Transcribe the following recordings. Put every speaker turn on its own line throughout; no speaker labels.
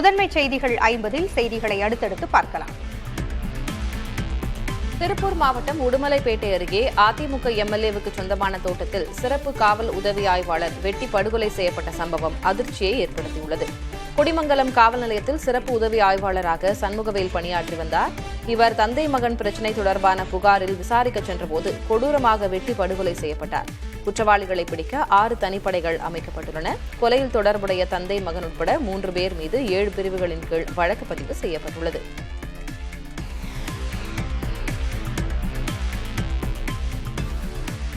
முதன்மை செய்திகள் 50 செய்திகளை அடுத்தடுத்து பார்க்கலாம்.
திருப்பூர் மாவட்டம் உடுமலைப்பேட்டை அருகே அதிமுக எம்எல்ஏவுக்கு சொந்தமான தோட்டத்தில் சிறப்பு காவல் உதவி ஆய்வாளர் வெட்டி படுகொலை செய்யப்பட்ட சம்பவம் அதிர்ச்சியை ஏற்படுத்தியுள்ளது. கொடிமங்கலம் காவல் நிலையத்தில் சிறப்பு உதவி ஆய்வாளராக சண்முகவேல் பணியாற்றி வந்தார். இவர் தந்தை மகன் பிரச்சினை தொடர்பான புகாரில் விசாரிக்க சென்றபோது கொடூரமாக வெட்டி படுகொலை செய்யப்பட்டார். குற்றவாளிகளை பிடிக்க 6 தனிப்படைகள் அமைக்கப்பட்டுள்ளன. கொலையில் தொடர்புடைய தந்தை மகன் உட்பட 3 பேர் மீது 7 பிரிவுகளின் கீழ் வழக்கு பதிவு செய்யப்பட்டுள்ளது.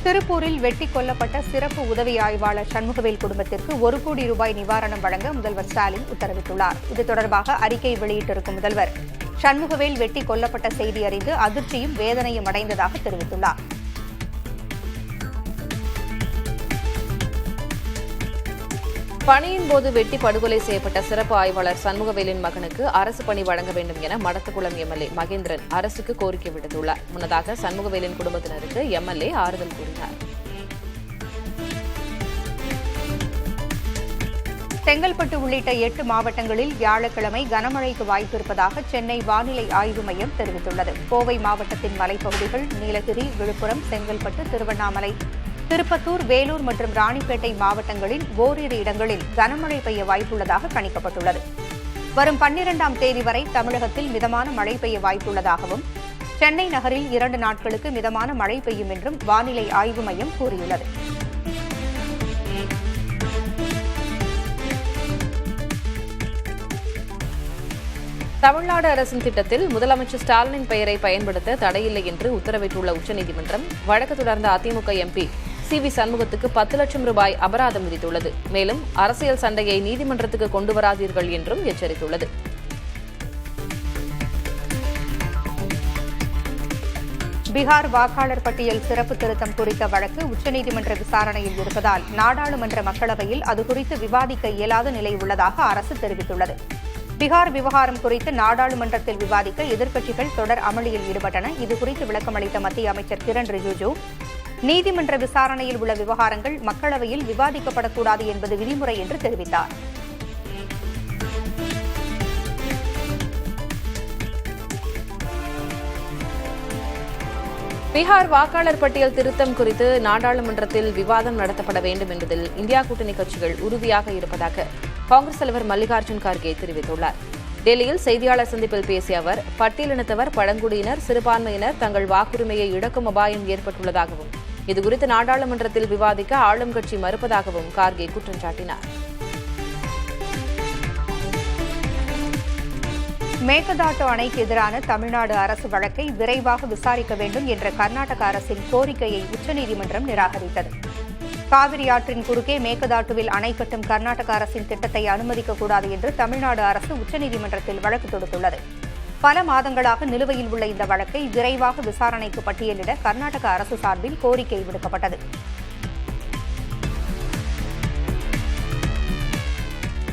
திருப்பூரில் வெட்டி கொல்லப்பட்ட சிறப்பு உதவி ஆய்வாளர் சண்முகவேல் குடும்பத்திற்கு 1 கோடி ரூபாய் நிவாரணம் வழங்க முதல்வர் ஸ்டாலின் உத்தரவிட்டுள்ளார். இது தொடர்பாக அறிக்கை வெளியிட்டிருக்கும் முதல்வர், சண்முகவேல் வெட்டி கொல்லப்பட்ட செய்தி அறிந்து அதிர்ச்சியும் வேதனையும் அடைந்ததாக தெரிவித்துள்ளார்.
பணியின் போது வெட்டி படுகொலை செய்யப்பட்ட சிறப்பு ஆய்வாளர் சண்முகவேலின் மகனுக்கு அரசு பணி வழங்க வேண்டும் என மடத்துக்குளம் எம்எல்ஏ மகேந்திரன் அரசுக்கு கோரிக்கை விடுத்துள்ளார். முன்னதாக சண்முகவேலின் குடும்பத்தினருக்கு எம்எல்ஏ ஆறுதல் கூறினார்.
செங்கல்பட்டு உள்ளிட்ட 8 மாவட்டங்களில் வியாழக்கிழமை கனமழைக்கு வாய்ப்பிருப்பதாக சென்னை வானிலை ஆய்வு மையம் தெரிவித்துள்ளது. கோவை மாவட்டத்தின் மலைப்பகுதிகள், நீலகிரி, விழுப்புரம், செங்கல்பட்டு, திருவண்ணாமலை, திருப்பத்தூர், வேலூர் மற்றும் ராணிப்பேட்டை மாவட்டங்களில் ஓரிரு இடங்களில் கனமழை பெய்ய வாய்ப்புள்ளதாக கணிக்கப்பட்டுள்ளது. வரும் 12ஆம் தேதி வரை தமிழகத்தில் மிதமான மழை பெய்ய வாய்ப்புள்ளதாகவும், சென்னை நகரில் 2 நாட்களுக்கு மிதமான மழை பெய்யும் என்றும் வானிலை ஆய்வு மையம் கூறியுள்ளது.
தமிழ்நாடு அரசின் திட்டத்தில் முதலமைச்சர் ஸ்டாலினின் பெயரை பயன்படுத்த தடையில்லை என்று உத்தரவிட்டுள்ள உச்சநீதிமன்றம் வழக்கு தொடர்ந்த அதிமுக எம்பி சி.வி. சண்முகத்துக்கு 10 லட்சம் ரூபாய் அபராதம் விதித்துள்ளது. மேலும் அரசியல் சண்டையை நீதிமன்றத்துக்கு கொண்டு வராதீர்கள் என்றும் எச்சரித்துள்ளது.
பீகார் வாக்காளர் பட்டியல் சிறப்பு திருத்தம் குறித்த வழக்கு உச்சநீதிமன்ற விசாரணையில் இருப்பதால் நாடாளுமன்ற மக்களவையில் அது குறித்து விவாதிக்க இயலாத நிலை உள்ளதாக அரசு தெரிவித்துள்ளது. பீகார் விவகாரம் குறித்து நாடாளுமன்றத்தில் விவாதிக்க எதிர்க்கட்சிகள் தொடர் அமளியில் ஈடுபட்டன. இதுகுறித்து விளக்கமளித்த மத்திய அமைச்சர் கிரண் ரிஜிஜூ, நீதிமன்ற விசாரணையில் உள்ள விவகாரங்கள் மக்களவையில் விவாதிக்கப்படக்கூடாது என்பது விதிமுறை என்று தெரிவித்தார்.
பீகார் வாக்காளர் பட்டியல் திருத்தம் குறித்து நாடாளுமன்றத்தில் விவாதம் நடத்தப்பட வேண்டும் என்பதில் இந்தியா கூட்டணி கட்சிகள் உறுதியாக இருப்பதாக காங்கிரஸ் தலைவர் மல்லிகார்ஜுன் கார்கே தெரிவித்துள்ளார். டெல்லியில் செய்தியாளர் சந்திப்பில் பேசிய அவர், பட்டியலினத்தவர், பழங்குடியினர், சிறுபான்மையினர் தங்கள் வாக்குரிமையை இழக்கும் அபாயம் ஏற்பட்டுள்ளதாகவும், இதுகுறித்து நாடாளுமன்றத்தில் விவாதிக்க ஆளும் கட்சி மறுப்பதாகவும் கார்கே குற்றம் சாட்டினார்.
மேகதாட்டு அணைக்கு எதிரான தமிழ்நாடு அரசு வழக்கை விரைவாக விசாரிக்க வேண்டும் என்ற கர்நாடக அரசின் கோரிக்கையை உச்சநீதிமன்றம் நிராகரித்தது. காவிரி ஆற்றின் குறுக்கே மேகதாட்டுவில் அணை கட்டும் கர்நாடக அரசின் திட்டத்தை அனுமதிக்கக்கூடாது என்று தமிழ்நாடு அரசு உச்சநீதிமன்றத்தில் வழக்கு தொடுத்துள்ளது. பல மாதங்களாக நிலுவையில் உள்ள இந்த வழக்கை விரைவாக விசாரணைக்கு பட்டியலிட கர்நாடக அரசு சார்பில் கோரிக்கை விடுக்கப்பட்டது.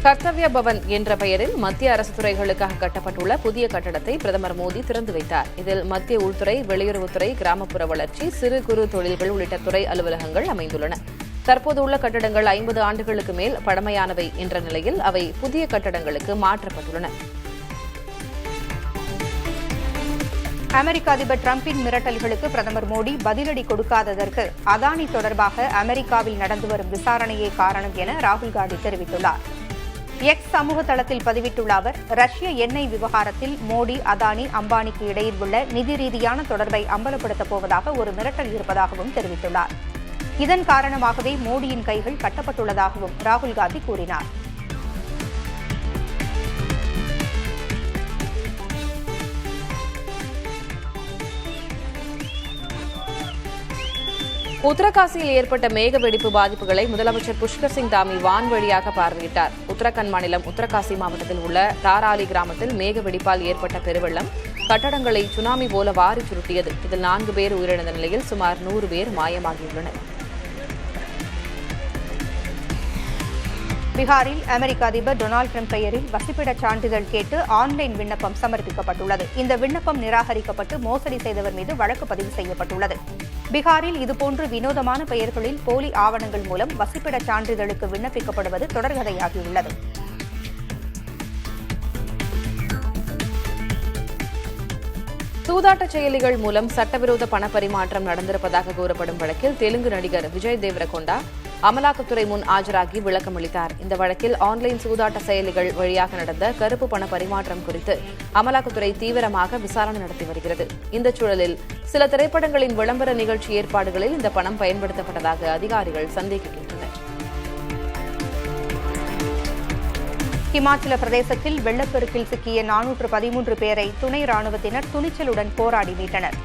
கர்த்தவ்ய பவன் என்ற பெயரில் மத்திய அரசு துறைகளுக்காக கட்டப்பட்டுள்ள புதிய கட்டடத்தை பிரதமர் மோடி திறந்து வைத்தார். இதில் மத்திய உள்துறை, வெளியுறவுத்துறை, கிராமப்புற வளர்ச்சி, சிறு குறு தொழில்கள் உள்ளிட்ட துறை அலுவலகங்கள் அமைந்துள்ளன. தற்போது உள்ள கட்டடங்கள் 50 ஆண்டுகளுக்கு மேல் பழமையானவை என்ற நிலையில் அவை புதிய கட்டடங்களுக்கு மாற்றப்பட்டுள்ளன.
அமெரிக்க அதிபர் டிரம்பின் மிரட்டல்களுக்கு பிரதமர் மோடி பதிலடி கொடுக்காததற்கு அதானி தொடர்பாக அமெரிக்காவில் நடந்து வரும் விசாரணையே காரணம் என ராகுல் காந்தி தெரிவித்துள்ளார். எக்ஸ் சமூக தளத்தில் பதிவிட்டுள்ள அவர், ரஷ்ய எண்ணெய் விவகாரத்தில் மோடி, அதானி, அம்பானிக்கு இடையில் உள்ள நிதி ரீதியான தொடர்பை அம்பலப்படுத்தப் போவதாக ஒரு மிரட்டல் இருப்பதாகவும் தெரிவித்துள்ளார். இதன் காரணமாகவே மோடியின் கைகள் கட்டப்பட்டுள்ளதாகவும் ராகுல் காந்தி கூறினார்.
உத்தரகாசியில் ஏற்பட்ட மேக வெடிப்பு பாதிப்புகளை முதலமைச்சர் புஷ்கர் சிங் தாமி வான்வழியாக பார்வையிட்டார். உத்தரகண்ட் மாநிலம் உத்தரகாசி மாவட்டத்தில் உள்ள தாராலி கிராமத்தில் மேக வெடிப்பால் ஏற்பட்ட பெருவெள்ளம் கட்டடங்களை சுனாமி போல வாரி சுருட்டியது. இதில் 4 பேர் உயிரிழந்த நிலையில் சுமார் 100 பேர் மாயமாகியுள்ளனர்.
பீகாரில் அமெரிக்க அதிபர் டொனால்டு டிரம்ப் பெயரில் வசிப்பிடச் சான்றிதழ் கேட்டு ஆன்லைன் விண்ணப்பம் சமர்ப்பிக்கப்பட்டுள்ளது. இந்த விண்ணப்பம் நிராகரிக்கப்பட்டு மோசடி செய்தவர் மீது வழக்கு பதிவு செய்யப்பட்டுள்ளது. பீகாரில் இதுபோன்று வினோதமான பெயர்களில் போலி ஆவணங்கள் மூலம் வசிப்பிடச் சான்றிதழுக்கு விண்ணப்பிக்கப்படுவது தொடர்கதையாகியுள்ளது.
சூதாட்ட செயலிகள் மூலம் சட்டவிரோத பணப்பரிமாற்றம் நடந்திருப்பதாக கூறப்படும் வழக்கில் தெலுங்கு நடிகர் விஜய் தேவரகொண்டா அமலாக்கத்துறை முன் ஆஜராகி விளக்கம் அளித்தார். இந்த வழக்கில் ஆன்லைன் சூதாட்ட செயலிகள் வழியாக நடந்த கருப்பு பண பரிமாற்றம் குறித்து அமலாக்கத்துறை தீவிரமாக விசாரணை நடத்தி வருகிறது. இந்த சூழலில் சில திரைப்படங்களின் விளம்பர நிகழ்ச்சி ஏற்பாடுகளில் இந்த பணம் பயன்படுத்தப்பட்டதாக அதிகாரிகள் சந்தேகிக்கின்றனர்.
இமாச்சல பிரதேசத்தில் வெள்ளப்பெருக்கில் சிக்கிய 413 பேரை துணை ராணுவத்தினர் துணிச்சலுடன் போராடி மீட்டனர்.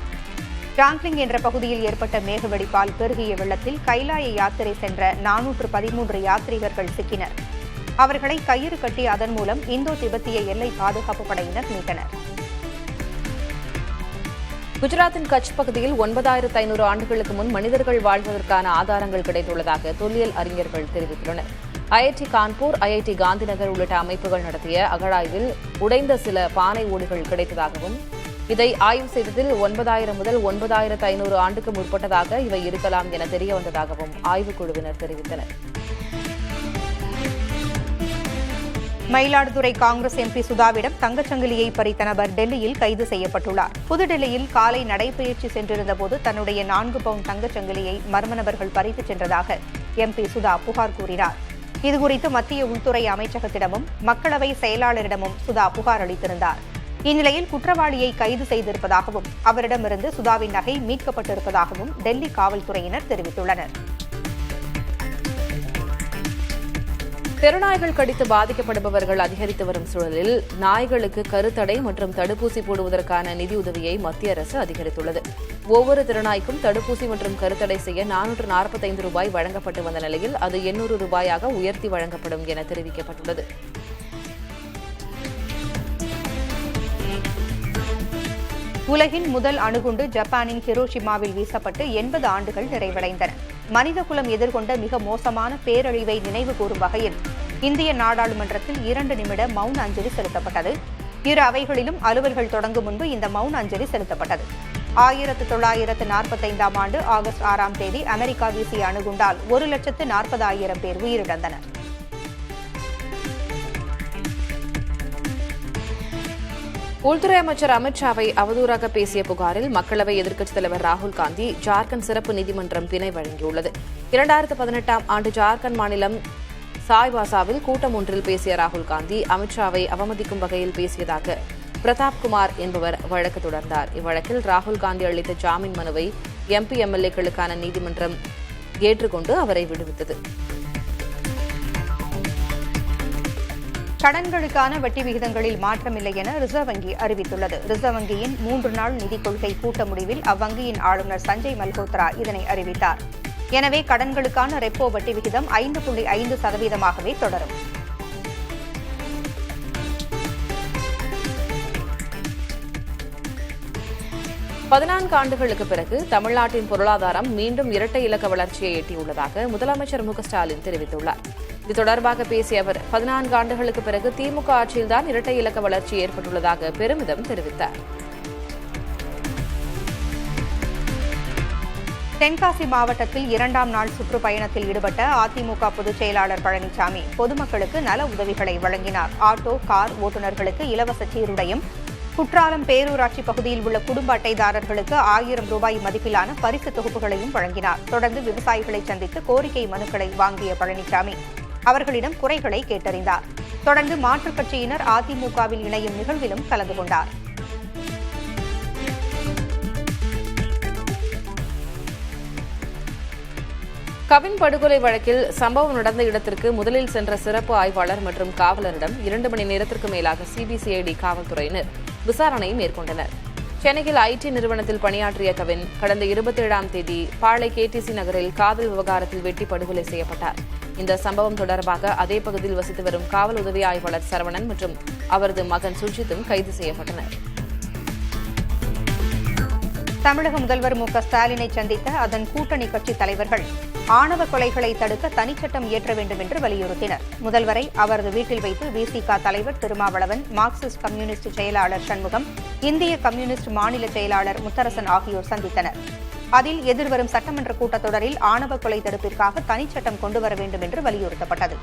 ஜாங்லிங் என்ற பகுதியில் ஏற்பட்ட மேகவெடிப்பால் பெருகிய வெள்ளத்தில் கைலாய யாத்திரை சென்ற 413 யாத்ரீகர்கள் சிக்கினர். அவர்களை கயிறு கட்டி அதன் மூலம் இந்தோ திபெத்திய எல்லை பாதுகாப்பு படையினர் மீட்டனர்.
குஜராத்தின் கட்ச் பகுதியில் 9500 ஆண்டுகளுக்கு முன் மனிதர்கள் வாழ்வதற்கான ஆதாரங்கள் கிடைத்துள்ளதாக தொல்லியல் அறிஞர்கள் தெரிவித்துள்ளனர். ஐஐடி கான்பூர், ஐஐடி காந்திநகர் உள்ளிட்ட அமைப்புகள் நடத்திய அகழாய்வில் உடைந்த சில பானை ஓடுகள் கிடைத்ததாகவும், இதை ஆய்வு செய்ததில் 9000 முதல் 9500 ஆண்டுக்கு முற்பட்டதாக இவை இருக்கலாம் என தெரியவந்ததாகவும் ஆய்வுக்குழுவினர் தெரிவித்தனர்.
மயிலாடுதுறை காங்கிரஸ் எம்பி சுதாவிடம் தங்கச்சங்கிலியை பறித்த நபர் டெல்லியில் கைது செய்யப்பட்டுள்ளார். புதுடெல்லியில் காலை நடைபயிற்சி சென்றிருந்தபோது தன்னுடைய 4 பவுண்ட் தங்கச்சங்கிலியை மர்ம நபர்கள் பறித்துச் சென்றதாக எம்பி சுதா புகார் கூறினார். இதுகுறித்து மத்திய உள்துறை அமைச்சகத்திடமும் மக்களவை செயலாளரிடமும் சுதா புகார் அளித்திருந்தார். இந்நிலையில் குற்றவாளியை கைது செய்திருப்பதாகவும் அவரிடமிருந்து சுதாவின் நகை மீட்கப்பட்டிருப்பதாகவும் டெல்லி காவல்துறையினர் தெரிவித்துள்ளனர்.
தெருநாய்கள் கடித்து பாதிக்கப்படுபவர்கள் அதிகரித்து வரும் சூழலில் நாய்களுக்கு கருத்தடை மற்றும் தடுப்பூசி போடுவதற்கான நிதியுதவியை மத்திய அரசு அதிகரித்துள்ளது. ஒவ்வொரு திருநாய்க்கும் தடுப்பூசி மற்றும் கருத்தடை செய்ய 445 ரூபாய் வழங்கப்பட்டு வந்த நிலையில் அது 800 ரூபாயாக உயர்த்தி வழங்கப்படும் என தெரிவிக்கப்பட்டுள்ளது.
உலகின் முதல் அணுகுண்டு ஜப்பானின் ஹிரோஷிமாவில் வீசப்பட்டு 80 ஆண்டுகள் நிறைவடைந்தன. மனிதகுலம் எதிர்கொண்ட மிக மோசமான பேரழிவை நினைவு கூறும் வகையில் இந்திய நாடாளுமன்றத்தில் 2 நிமிட மௌன அஞ்சலி செலுத்தப்பட்டது. இரு அவைகளிலும் அலுவல்கள் தொடங்கும் முன்பு இந்த மௌன அஞ்சலி செலுத்தப்பட்டது. 1945 ஆண்டு ஆகஸ்ட் 6ஆம் தேதி அமெரிக்கா வீசிய அணுகுண்டால் 1,40,000 பேர் உயிரிழந்தனர்.
உள்துறை அமைச்சர் அமித் ஷாவை அவதூறாக பேசிய புகாரில் மக்களவை எதிர்க்கட்சித் தலைவர் ராகுல் காந்தி ஜார்க்கண்ட் சிறப்பு நீதிமன்றம் பிணை வழங்கியுள்ளது. 2018ஆம் ஆண்டு ஜார்க்கண்ட் மாநிலம் சாய்பாசாவில் கூட்டம் ஒன்றில் பேசிய ராகுல் காந்தி அமித் ஷாவை அவமதிக்கும் வகையில் பேசியதாக பிரதாப் குமார் என்பவர் வழக்கு தொடர்ந்தார். இவ்வழக்கில் ராகுல் காந்தி அளித்த ஜாமீன் மனுவை எம்பி எம்எல்ஏக்களுக்கான நீதிமன்றம் ஏற்றுக்கொண்டு அவரை விடுவித்தது.
கடன்களுக்கான வட்டி விகிதங்களில் மாற்றமில்லை என ரிசர்வ் வங்கி அறிவித்துள்ளது. ரிசர்வ் வங்கியின் 3 நாள் நிதிக் கொள்கை கூட்ட முடிவில் அவ்வங்கியின் ஆளுநர் சஞ்சய் மல்ஹோத்ரா இதனை அறிவித்தார். எனவே கடன்களுக்கான ரெப்போ வட்டி விகிதம் 5.5%ஆகவே தொடரும்.
ஆண்டுகளுக்கு பிறகு தமிழ்நாட்டின் பொருளாதாரம் மீண்டும் இரட்டை இலக்க வளர்ச்சியை எட்டியுள்ளதாக முதலமைச்சர் மு க ஸ்டாலின் தெரிவித்துள்ளார். இது தொடர்பாக பேசிய அவர் 14 ஆண்டுகளுக்கு பிறகு திமுக ஆட்சியில்தான் இரட்டை இலக்க வளர்ச்சி ஏற்பட்டுள்ளதாக பெருமிதம் தெரிவித்தார்.
தென்காசி மாவட்டத்தில் 2ஆம் நாள் சுற்றுப்பயணத்தில் ஈடுபட்ட அதிமுக பொதுச் செயலாளர் பழனிசாமி பொதுமக்களுக்கு நல உதவிகளை வழங்கினார். ஆட்டோ, கார் ஓட்டுநர்களுக்கு இலவச சீருடையும், குற்றாலம் பேரூராட்சி பகுதியில் உள்ள குடும்ப அட்டைதாரர்களுக்கு 1000 ரூபாய் மதிப்பிலான பரிசு தொகுப்புகளையும் வழங்கினார். தொடர்ந்து விவசாயிகளை சந்தித்து கோரிக்கை மனுக்களை வாங்கிய பழனிசாமி அவர்களிடம் குறைகளை கேட்டறிந்தார். தொடர்ந்து மாற்றுக் கட்சியினர் அதிமுகவில் இணையும் நிகழ்விலும் கலந்து கொண்டார்.
கவின் படுகொலை வழக்கில் சம்பவம் நடந்த இடத்திற்கு முதலில் சென்ற சிறப்பு ஆய்வாளர் மற்றும் காவலரிடம் 2 மணி நேரத்திற்கு மேலாக சிபிசிஐடி காவல்துறையினர் விசாரணை மேற்கொண்டனர். சென்னையில் ஐடி நிறுவனத்தில் பணியாற்றிய கவின் கடந்த 27ஆம் தேதி பாளை கேடிசி நகரில் காதல் விவகாரத்தில் வெட்டி படுகொலை செய்யப்பட்டார். இந்த சம்பவம் தொடர்பாக அதே பகுதியில் வசித்து வரும் காவல் உதவி ஆய்வாளர் சரவணன் மற்றும் அவரது மகன் சுஜித்தும் கைது செய்யப்பட்டனர்.
தமிழக முதல்வர் மு க ஸ்டாலினை சந்தித்த அதன் கூட்டணி கட்சித் தலைவர்கள் ஆணவ கொலைகளை தடுக்க தனிச்சட்டம் இயற்ற வேண்டும் என்று வலியுறுத்தினர். முதல்வரை அவரது வீட்டில் வைத்து விசிக தலைவர் திருமாவளவன், மார்க்சிஸ்ட் கம்யூனிஸ்ட் செயலாளர் சண்முகம், இந்திய கம்யூனிஸ்ட் மாநில செயலாளர் முத்தரசன் ஆகியோர் சந்தித்தனர். அதில் எதிர்வரும் சட்டமன்ற கூட்டத்தொடரில் ஆணவ கொலை தடுப்பிற்காக தனிச்சட்டம் கொண்டுவர வேண்டும் என்று வலியுறுத்தப்பட்டது.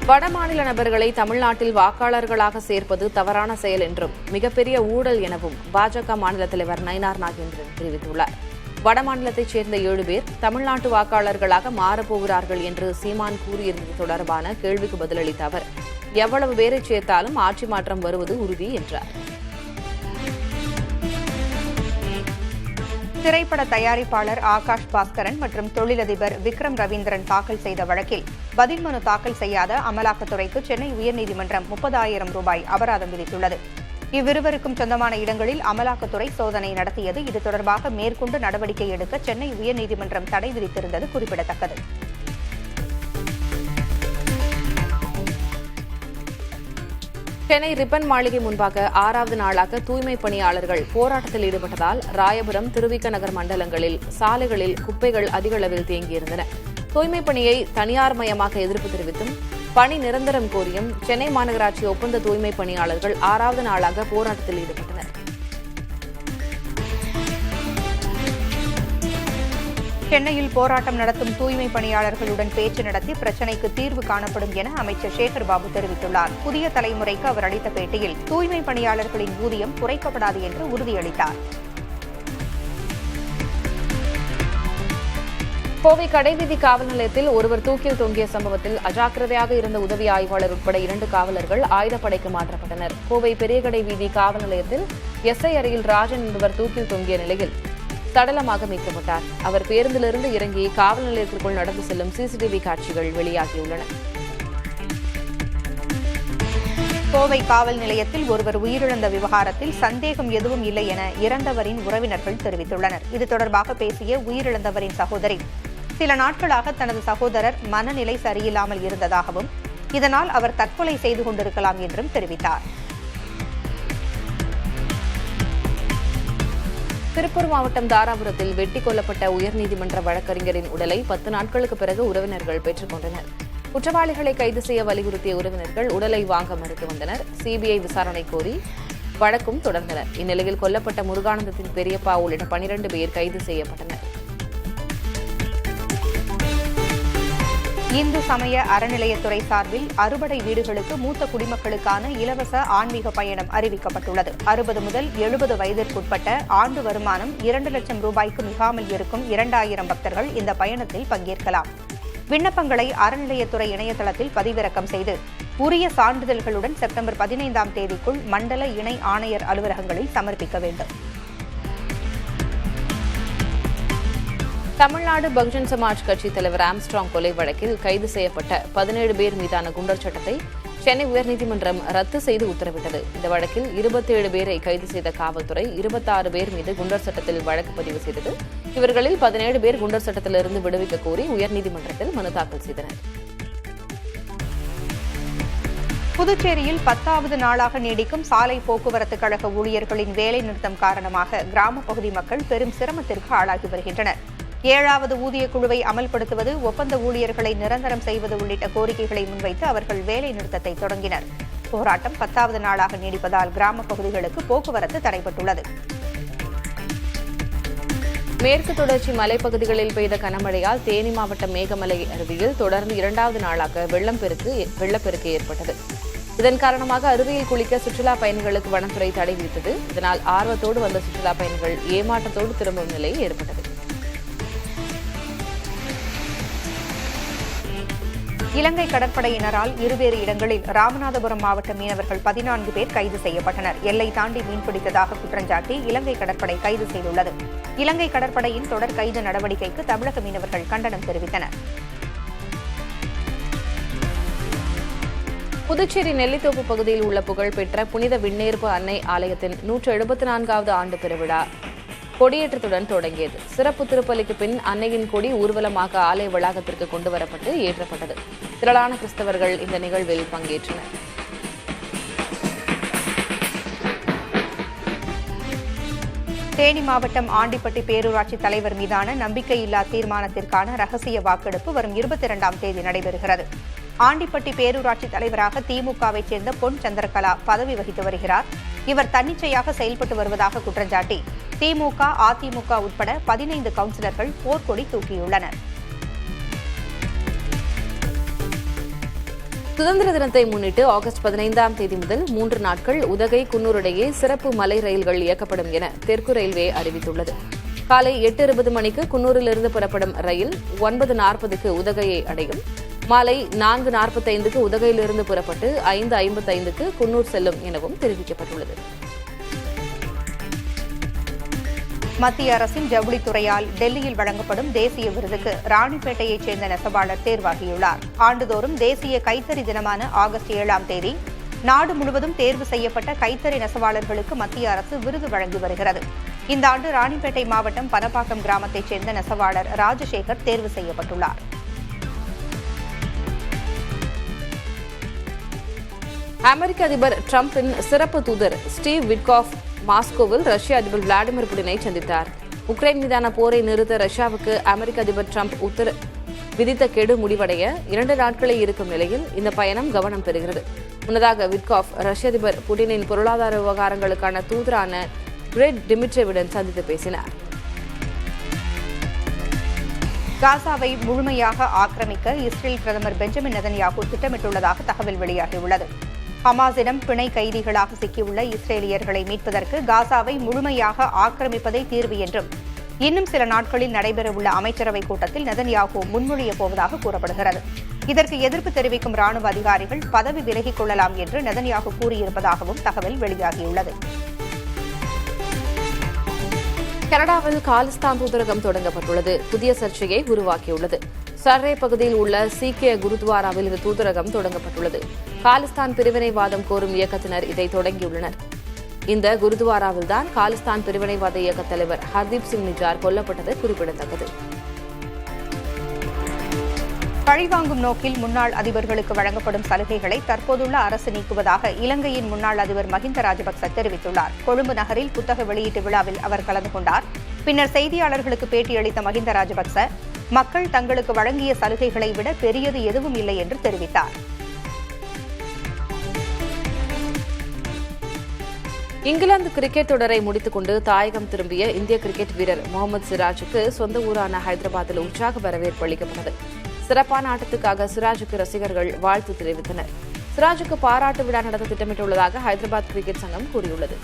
வடமாநில நபர்களை தமிழ்நாட்டில் வாக்காளர்களாக சேர்ப்பது தவறான செயல் என்றும் மிகப்பெரிய ஊழல் எனவும் பாஜக மாநில தலைவர் நயினார் நாகேந்திரன் தெரிவித்துள்ளார். வடமாநிலத்தைச் சேர்ந்த 7 பேர் தமிழ்நாட்டு வாக்காளர்களாக மாறப்போகிறார்கள் என்று சீமான் கூறியிருந்தது தொடர்பான கேள்விக்கு பதிலளித்த அவர், எவ்வளவு பேரை சேர்த்தாலும் ஆட்சி மாற்றம் வருவது உறுதி என்றார்.
திரைப்பட தயாரிப்பாளர் ஆகாஷ் பாஸ்கரன் மற்றும் தொழிலதிபர் விக்ரம் ரவீந்திரன் தாக்கல் செய்த வழக்கில் பதில் மனு தாக்கல் செய்யாத அமலாக்கத்துறைக்கு சென்னை உயர்நீதிமன்றம் 30,000 ரூபாய் அபராதம் விதித்துள்ளது. இவ்விருவருக்கும் சொந்தமான இடங்களில் அமலாக்கத்துறை சோதனை நடத்தியது. இது தொடர்பாக மேற்கொண்டு நடவடிக்கை எடுக்க சென்னை உயர்நீதிமன்றம் தடை விதித்திருந்தது குறிப்பிடத்தக்கது.
சென்னை ரிப்பன் மாளிகை முன்பாக 6வது நாளாக தூய்மை பணியாளர்கள் போராட்டத்தில் ஈடுபட்டதால் ராயபுரம், திருவிக நகர் மண்டலங்களில் சாலைகளில் குப்பைகள் அதிக அளவில் தேங்கியிருந்தன. தூய்மை பணியை தனியார் மயமாக எதிர்ப்பு தெரிவித்தும் பணி நிரந்தரம் கோரியும் சென்னை மாநகராட்சி ஒப்பந்த தூய்மை பணியாளர்கள் 6வது நாளாக போராட்டத்தில் ஈடுபட்டனர்.
சென்னையில் போராட்டம் நடத்தும் தூய்மை பணியாளர்களுடன் பேச்சு நடத்தி பிரச்சினைக்கு தீர்வு காணப்படும் என அமைச்சர் சேகர்பாபு தெரிவித்துள்ளார். புதிய தலைமுறைக்கு அவர் அளித்த பேட்டியில் தூய்மை பணியாளர்களின் ஊதியம் குறைக்கப்படாது என்று உறுதியளித்தார்.
கோவை கடைவீதி காவல் நிலையத்தில் ஒருவர் தூக்கில் தொங்கிய சம்பவத்தில் அஜாக்கிரதையாக இருந்த உதவி ஆய்வாளர் உட்பட 2 காவலர்கள் ஆயுதப்படைக்கு மாற்றப்பட்டனர். கோவை பெரியகடை வீதி காவல் நிலையத்தில் எஸ்ஐ அறையில் ராஜன் என்பவர் தூக்கில் தொங்கிய நிலையில் சடலமாக மீட்கப்பட்டார். அவர் பேருந்திலிருந்து இறங்கி காவல் நிலையத்திற்குள் நடந்து செல்லும் சிசிடிவி காட்சிகள் வெளியாகியுள்ளன.
கோவை காவல் நிலையத்தில் ஒருவர் உயிரிழந்த விவகாரத்தில் சந்தேகம் எதுவும் இல்லை என இறந்தவரின் உறவினர்கள் தெரிவித்துள்ளனர். இது தொடர்பாக பேசிய உயிரிழந்தவரின் சகோதரி, சில நாட்களாக தனது சகோதரர் மனநிலை சரியில்லாமல் இருந்ததாகவும் இதனால் அவர் தற்கொலை செய்து கொண்டிருக்கலாம் என்றும் தெரிவித்தார்.
திருப்பூர் மாவட்டம் தாராபுரத்தில் வெட்டி கொல்லப்பட்ட உயர்நீதிமன்ற வழக்கறிஞரின் உடலை 10 நாட்களுக்கு பிறகு உறவினர்கள் பெற்றுக் கொண்டனர். குற்றவாளிகளை கைது செய்ய வலியுறுத்திய உறவினர்கள் உடலை வாங்க மறுத்து வந்தனர். சிபிஐ விசாரணை கோரி வழக்கும் தொடர்ந்தனர். இந்நிலையில் கொல்லப்பட்ட முருகானந்தத்தின் பெரியப்பா உள்ளிட்ட 12 பேர் கைது செய்யப்பட்டனர்.
இந்து சமய அறநிலையத்துறை சார்பில் அறுபடை வீடுகளுக்கு மூத்த குடிமக்களுக்கான இலவச ஆன்மீக பயணம் அறிவிக்கப்பட்டுள்ளது. 60 முதல் 70 வயதிற்குட்பட்ட ஆண்டு வருமானம் 2 லட்சம் ரூபாய்க்கு மிகாமல் இருக்கும் 2000 பக்தர்கள் இந்த பயணத்தில் பங்கேற்கலாம். விண்ணப்பங்களை அறநிலையத்துறை இணையதளத்தில் பதிவிறக்கம் செய்து உரிய சான்றிதழ்களுடன் செப்டம்பர் 15ஆம் தேதிக்குள் மண்டல இணை ஆணையர் அலுவலகங்களில் சமர்ப்பிக்க வேண்டும்.
தமிழ்நாடு பகுஜன் சமாஜ் கட்சி தலைவர் ஆம்ஸ்ட்ராங் கொலை வழக்கில் கைது செய்யப்பட்ட 17 பேர் மீதான குண்டர் சட்டத்தை சென்னை உயர்நீதிமன்றம் ரத்து செய்து உத்தரவிட்டது. இந்த வழக்கில் 27 பேரை கைது செய்த காவல்துறை 26 பேர் மீது குண்டர் சட்டத்தில் வழக்கு பதிவு செய்தது. இவர்களில் 17 பேர் குண்டர் சட்டத்திலிருந்து விடுவிக்க கோரி உயர்நீதிமன்றத்தில் மனு தாக்கல் செய்தனர்.
புதுச்சேரியில் 10வது நாளாக நீடிக்கும் சாலை போக்குவரத்து கழக ஊழியர்களின் வேலை நிறுத்தம் காரணமாக கிராமப் பகுதி மக்கள் பெரும் சிரமத்திற்கு ஆளாகி வருகின்றனர். 7வது ஊதிய குழுவை அமல்படுத்துவது, ஒப்பந்த ஊழியர்களை நிரந்தரம் செய்வது உள்ளிட்ட கோரிக்கைகளை முன்வைத்து அவர்கள் வேலை நிறுத்தத்தை தொடங்கினர். போராட்டம் 10வது நாளாக நீடிப்பதால் கிராமப் பகுதிகளுக்கு போக்குவரத்து தடைபட்டுள்ளது.
மேற்கு தொடர்ச்சி மலைப்பகுதிகளில் பெய்த கனமழையால் தேனி மாவட்டம் மேகமலை அருவியில் தொடர்ந்து 2வது நாளாக வெள்ளப்பெருக்கு ஏற்பட்டது. இதன் காரணமாக அருவியில் குளிக்க சுற்றுலா பயணிகளுக்கு வனத்துறை தடை விதித்தது. இதனால் ஆர்வத்தோடு வந்த சுற்றுலா பயணிகள் ஏமாற்றத்தோடு திரும்பும் நிலை ஏற்பட்டது.
இலங்கை கடற்படையினரால் இருவேறு இடங்களில் ராமநாதபுரம் மாவட்ட மீனவர்கள் 14 பேர் கைது செய்யப்பட்டனர். எல்லை தாண்டி மீன்பிடித்ததாக குற்றஞ்சாட்டி இலங்கை கடற்படை கைது செய்துள்ளது. இலங்கை கடற்படையின் தொடர் கைது நடவடிக்கைக்கு தமிழக மீனவர்கள் கண்டனம் தெரிவித்தனர்.
புதுச்சேரி நெல்லித்தோப்பு பகுதியில் உள்ள புகழ்பெற்ற புனித விண்ணேற்பு அன்னை ஆலயத்தின் 174வது ஆண்டு பெருவிழா கொடியேற்றத்துடன் தொடங்கியது. சிறப்பு திருப்பலிக்கு பின் அன்னையின் கொடி ஊர்வலமாக ஆலய வளாகத்திற்கு கொண்டுவரப்பட்டு ஏற்றப்பட்டது. திரளான கிறிஸ்தவர்கள் இந்த நிகழ்வில் பங்கேற்றனர்.
தேனி மாவட்டம் ஆண்டிப்பட்டி பேரூராட்சி தலைவர் மீதான நம்பிக்கையில்லா தீர்மானத்திற்கான ரகசிய வாக்கெடுப்பு வரும் 22ஆம் தேதி நடைபெறுகிறது. ஆண்டிப்பட்டி பேரூராட்சி தலைவராக திமுகவைச் சேர்ந்த பொன் சந்திரகலா பதவி வகித்து வருகிறார். இவர் தன்னிச்சையாக செயல்பட்டு வருவதாக குற்றஞ்சாட்டி திமுக, அதிமுக உட்பட 15 கவுன்சிலர்கள் போர்க்கொடி தூக்கியுள்ளனர்.
சுதந்திர தினத்தை முன்னிட்டு ஆகஸ்ட் 15ஆம் தேதி முதல் 3 நாட்கள் உதகை குன்னூர் இடையே சிறப்பு மலை ரயில்கள் இயக்கப்படும் என தெற்கு ரயில்வே அறிவித்துள்ளது. காலை 8:20 மணிக்கு குன்னூரிலிருந்து புறப்படும் ரயில் 9:40க்கு உதகையை அடையும். மாலை 4:45க்கு உதகையிலிருந்து புறப்பட்டு 5:55க்கு குன்னூர் செல்லும் எனவும் தெரிவிக்கப்பட்டுள்ளது.
மத்திய அரசின் ஜவுளித்துறையால் டெல்லியில் வழங்கப்படும் தேசிய விருதுக்கு ராணிப்பேட்டையைச் சேர்ந்த நெசவாளர் தேர்வாகியுள்ளார். ஆண்டுதோறும் தேசிய கைத்தறி தினமான ஆகஸ்ட் 7ஆம் தேதி நாடு முழுவதும் தேர்வு செய்யப்பட்ட கைத்தறி நெசவாளர்களுக்கு மத்திய அரசு விருது வழங்கி வருகிறது. இந்த ஆண்டு ராணிப்பேட்டை மாவட்டம் பனப்பாக்கம் கிராமத்தைச் சேர்ந்த நெசவாளர் ராஜசேகர் தேர்வு செய்யப்பட்டுள்ளார்.
அமெரிக்க அதிபர் டிரம்பின் சிறப்பு தூதர் ஸ்டீவ் விட்காஃப் மாஸ்கோவில் ரஷ்ய அதிபர் விளாடிமிர் புடினை சந்தித்தார். உக்ரைன் மீதான போரை நிறுத்த ரஷ்யாவுக்கு அமெரிக்க அதிபர் டிரம்ப் விதித்த கெடு முடிவடைய 2 நாட்களே இருக்கும் நிலையில் இந்த பயணம் கவனம் பெறுகிறது. முன்னதாக விட்காஃப் ரஷ்ய அதிபர் புடினின் பொருளாதார விவகாரங்களுக்கான தூதரான கிரெட் டிமிட்ரேவுடன் சந்தித்து பேசினார்.
காசாவை முழுமையாக ஆக்கிரமிக்க இஸ்ரேல் பிரதமர் பெஞ்சமின் நெதன்யாகு திட்டமிட்டுள்ளதாக தகவல் வெளியாகியுள்ளது. ஹமாஸிடம் பிணை கைதிகளாக சிக்கியுள்ள இஸ்ரேலியர்களை மீட்பதற்கு காசாவை முழுமையாக ஆக்கிரமிப்பதே தீர்வு என்றும் இன்னும் சில நாட்களில் நடைபெறவுள்ள அமைச்சரவைக் கூட்டத்தில் நெதன்யாகு முன்மொழியப் போவதாக கூறப்படுகிறது. இதற்கு எதிர்ப்பு தெரிவிக்கும் ராணுவ அதிகாரிகள் பதவி விலகிக் கொள்ளலாம் என்று நெதன்யாகு கூறியிருப்பதாகவும் தகவல் வெளியாகியுள்ளது.
கனடாவில் காலிஸ்தான் தூதரகம் தொடங்கப்பட்டுள்ளது. புதிய சர்ச்சையை உருவாக்கியுள்ளது. சர்ரே பகுதியில் உள்ள சீக்கிய குருத்வாராவில் இந்த தூதரகம் தொடங்கப்பட்டுள்ளது. காலிஸ்தான் பிரிவினைவாதம் கோரும் இயக்கத்தினர் இதை தொடங்கியுள்ளனர். இந்த குருத்வாராவில்தான் காலிஸ்தான் பிரிவினைவாத இயக்கத் தலைவர் ஹர்தீப் சிங் நிஜார் கொல்லப்பட்டது குறிப்பிடத்தக்கது.
பழிவாங்கும் நோக்கில் முன்னாள் அதிபர்களுக்கு வழங்கப்படும் சலுகைகளை தற்போதுள்ள அரசு நீக்குவதாக இலங்கையின் முன்னாள் அதிபர் மஹிந்த ராஜபக்ச தெரிவித்துள்ளார். கொழும்பு நகரில் புத்தக வெளியீட்டு விழாவில் அவர் கலந்து கொண்டார். பின்னர் செய்தியாளர்களுக்கு பேட்டியளித்த மஹிந்த ராஜபக்ச மக்கள் தங்களுக்கு வழங்கிய சலுகைகளை விட பெரியது எதுவும் இல்லை என்று தெரிவித்தார்.
இங்கிலாந்து கிரிக்கெட் தொடரை முடித்துக் கொண்டு தாயகம் திரும்பிய இந்திய கிரிக்கெட் வீரர் முகமது சிராஜுக்கு சொந்த ஊரான ஹைதராபாத்தில் உற்சாக வரவேற்பு அளிக்கப்பட்டது. சிறப்பான ஆட்டத்துக்காக சிராஜுக்கு ரசிகர்கள் வாழ்த்து தெரிவித்தனர். சிராஜுக்கு பாராட்டு விழா நடத்த திட்டமிட்டுள்ளதாக ஹைதராபாத் கிரிக்கெட் சங்கம் கூறியுள்ளது.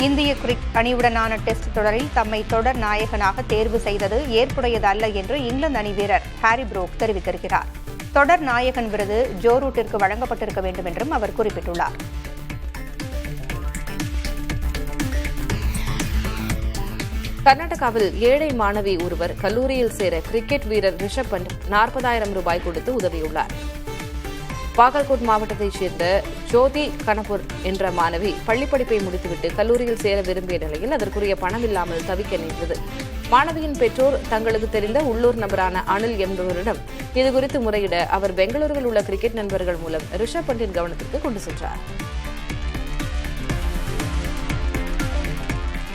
இந்திய கிரிக்கெட் அணியுடனான டெஸ்ட் தொடரில் தம்மை தொடர் நாயகனாக தேர்வு செய்தது ஏற்புடையதல்ல என்று இங்கிலாந்து அணி வீரர் ஹாரி புரூக் தெரிவித்திருக்கிறார். தொடர் நாயகன் விருது ஜோ ரூட்டிற்கு வழங்கப்பட்டிருக்க வேண்டும் என்றும் அவர் குறிப்பிட்டுள்ளார்.
கர்நாடகாவில் ஏழை மாணவி ஒருவர் கல்லூரியில் சேர கிரிக்கெட் வீரர் ரிஷப் பண்ட் 40,000 ரூபாய் கொடுத்து உதவியுள்ளார். பாகல்கோட் மாவட்டத்தைச் சேர்ந்த ஜோதி கனபூர் என்ற மாணவி பள்ளிப்படிப்பை முடித்துவிட்டு கல்லூரியில் சேர விரும்பிய நிலையில் அதற்குரிய பணம் இல்லாமல் தவிக்க நேர்ந்தது. மாணவியின் பெற்றோர் தங்களுக்கு தெரிந்த உள்ளூர் நபரான அனில் என்பவரிடம் இதுகுறித்து முறையிட அவர் பெங்களூருவில் உள்ள கிரிக்கெட் நண்பர்கள் மூலம் ரிஷப் பண்டின் கவனத்திற்கு கொண்டு சென்றார்.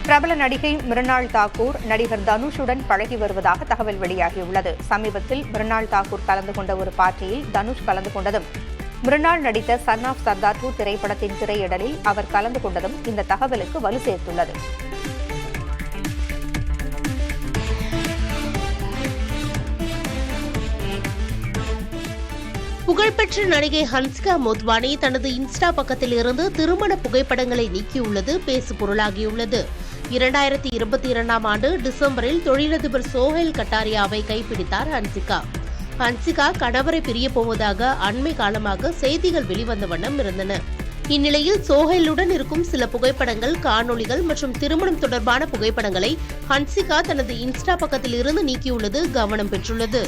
பிரபல நடிகை மிருணாள் தாக்கூர் நடிகர் தனுஷுடன் பழகி வருவதாக தகவல் வெளியாகியுள்ளது. சமீபத்தில் மிருணாள் தாக்கூர் கலந்து கொண்ட ஒரு பார்ட்டியில் தனுஷ் கலந்து கொண்டதும் மிருணாள் நடித்த சன் ஆஃப் சர்தார் 2 திரைப்படத்தின் திரையிடலில் அவர் கலந்து கொண்டதும் இந்த தகவலுக்கு வலு சேர்த்துள்ளது.
புகழ்பெற்ற நடிகை ஹன்சிகா மோத்வானி தனது இன்ஸ்டா பக்கத்தில் இருந்து திருமண புகைப்படங்களை நீக்கியுள்ளது பேசுபொருளாகியுள்ளது. 2022ஆம் ஆண்டு டிசம்பரில் தொழிலதிபர் சோஹைல் கட்டாரியாவை கைப்பிடித்தார் ஹன்சிகா. ஹன்சிகா கணவரை பிரியப் போவதாக அண்மை காலமாக செய்திகள் வெளிவந்த வண்ணம் இருந்தன. இந்நிலையில் சோஹைலுடன் இருக்கும் சில புகைப்படங்கள், காணொளிகள் மற்றும் திருமணம் தொடர்பான புகைப்படங்களை ஹன்சிகா தனது இன்ஸ்டா பக்கத்தில் இருந்து நீக்கியுள்ளது கவனம் பெற்றுள்ளது.